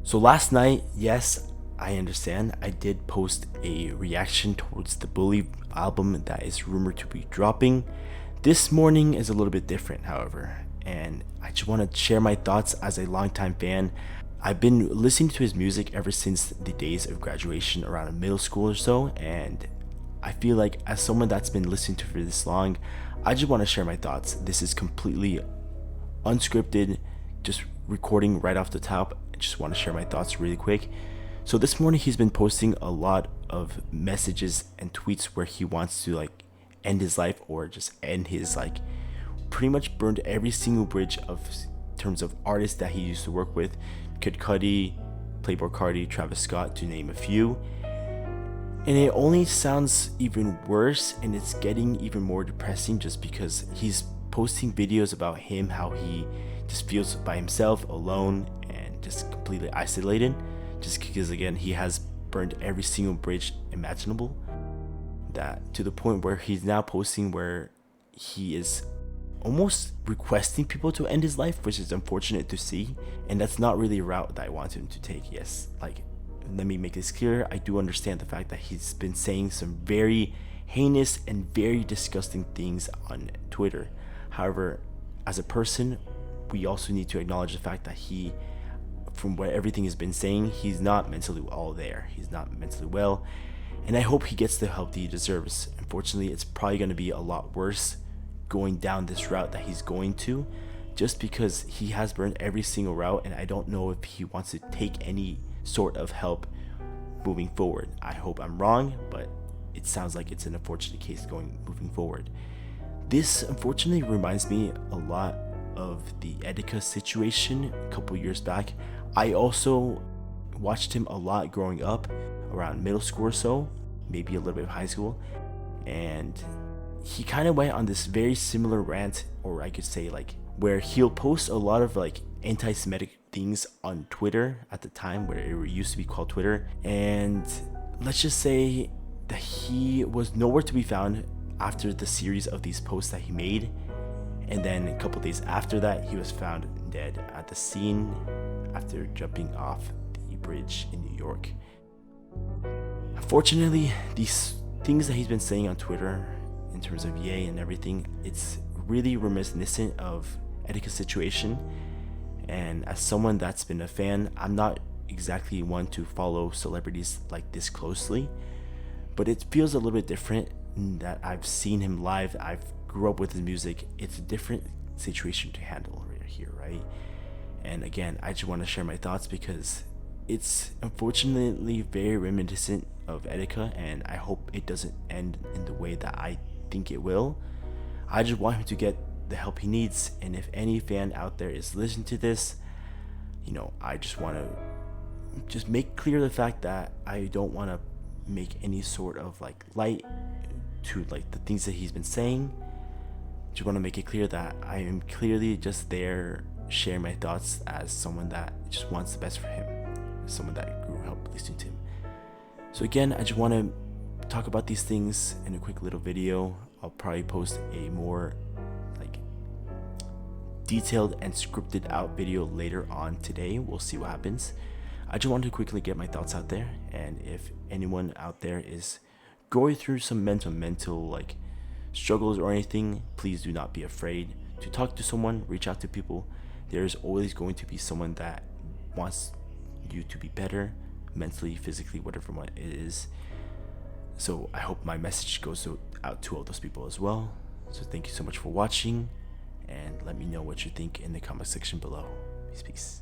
So last night, yes, I understand, I did post a reaction towards the Bully album that is rumored to be dropping. This morning is a little bit different, however, and I just want to share my thoughts as a longtime fan. I've been listening to his music ever since the days of graduation around middle school or so, and I feel like as someone that's been listening to for this long, I just want to share my thoughts. This is completely unscripted, just recording right off the top. I just want to share my thoughts really quick. So this morning he's been posting a lot of messages and tweets where he wants to like end his life or just end his like pretty much burned every single bridge of terms of artists that he used to work with. Kid Cudi, Playboi Carti, Travis Scott, to name a few. And it only sounds even worse and it's getting even more depressing just because he's posting videos about him, how he just feels by himself, alone, and just completely isolated. Just because, again, he has burned every single bridge imaginable. That to the point where he's now posting where he is almost requesting people to end his life, which is unfortunate to see. And that's not really a route that I want him to take. Yes, like, let me make this clear. I do understand the fact that he's been saying some very heinous and very disgusting things on Twitter. However, as a person, we also need to acknowledge the fact that he, from what everything has been saying, he's not mentally all there. He's not mentally well. And I hope he gets the help that he deserves. Unfortunately, it's probably going to be a lot worse going down this route that he's going to, just because he has burned every single route, and I don't know if he wants to take any sort of help moving forward. I hope I'm wrong, but it sounds like it's an unfortunate case moving forward. This unfortunately reminds me a lot of the Etika situation a couple years back. I also watched him a lot growing up, around middle school or so, maybe a little bit of high school, and he kind of went on this very similar rant, or I could say like where he'll post a lot of like anti-Semitic things on Twitter at the time, where it used to be called Twitter, and let's just say that he was nowhere to be found after the series of these posts that he made. And then a couple days after that, he was found dead at the scene after jumping off the bridge in New York. Unfortunately, these things that he's been saying on Twitter in terms of Ye and everything, it's really reminiscent of Etika's situation. And as someone that's been a fan, I'm not exactly one to follow celebrities like this closely, but it feels a little bit different in that I've seen him live. I've grew up with his music. It's a different situation to handle right here, right? And again, I just want to share my thoughts because it's unfortunately very reminiscent of Etika, and I hope it doesn't end in the way that I think it will. I just want him to get the help he needs, and if any fan out there is listening to this, I just want to just make clear the fact that I don't want to make any sort of like light to like the things that he's been saying. Just want to make it clear that I am clearly just there sharing my thoughts as someone that just wants the best for him, someone that grew up listening to him. So again, I just want to talk about these things in a quick little video. I'll probably post a more like detailed and scripted out video later on today. We'll see what happens. I just wanted to quickly get my thoughts out there, and if anyone out there is going through some mental like struggles or anything, please do not be afraid to talk to someone, reach out to people. There's always going to be someone that wants you to be better mentally, physically, whatever it is. So I hope my message goes out to all those people as well. So thank you so much for watching, and let me know what you think in the comment section below. Peace.